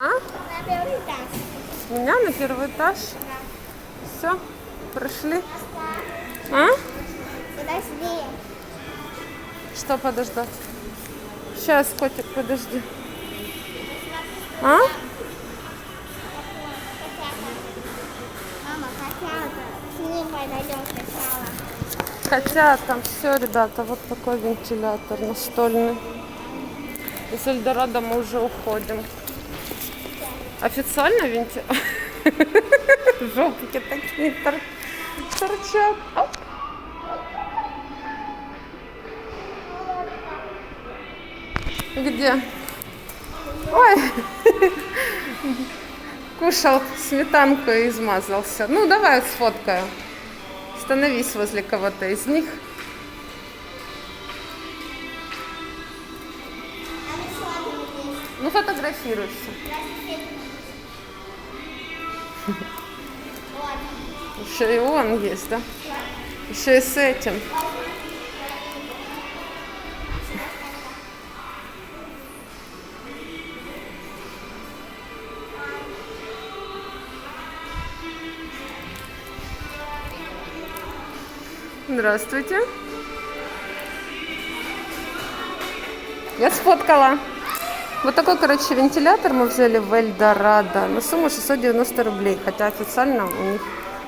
А? На первый этаж. Меня на первый этаж. Все, прошли. А? Подожди. Что подождать? Сейчас, котик, подожди. А? Мама, котята. С ним пойдем сначала. Хотя там все, ребята, вот такой вентилятор настольный. Из Эльдорадо мы уже уходим. Официально вентилятор. Жопики такие торчат. Оп. Где? Ой, кушал сметанку и измазался. Ну, давай сфоткаю. Становись возле кого-то из них. Там еще один есть. Ну, фотографируйся. Вот. Еще и он есть, да? Еще и с этим. Здравствуйте. Я сфоткала. Вот такой, короче, вентилятор мы взяли в Эльдорадо на сумму 690 рублей. Хотя официально у них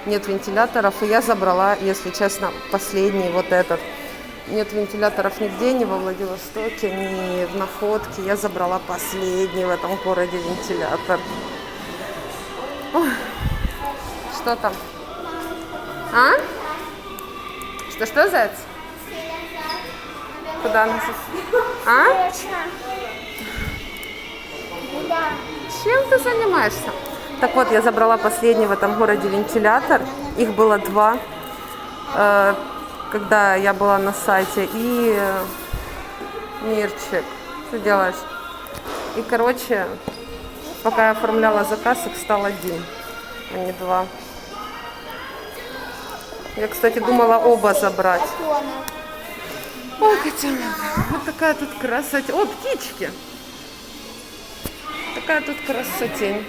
нет вентиляторов. И я забрала, если честно, последний вот этот. Нет вентиляторов нигде, ни во Владивостоке, ни в Находке. Я забрала последний в этом городе вентилятор. Ой. Что там? А? Что, заяц? Куда нас? А? Да. Чем ты занимаешься? Так вот, я забрала последний в этом городе вентилятор. Их было два, когда я была на сайте. И Мирчик. Что делаешь? И, короче, пока я оформляла заказ, их стал один, а не два. Я, кстати, думала оба забрать. Ой, котенок, вот такая тут красота. О, птички. Такая тут красотень.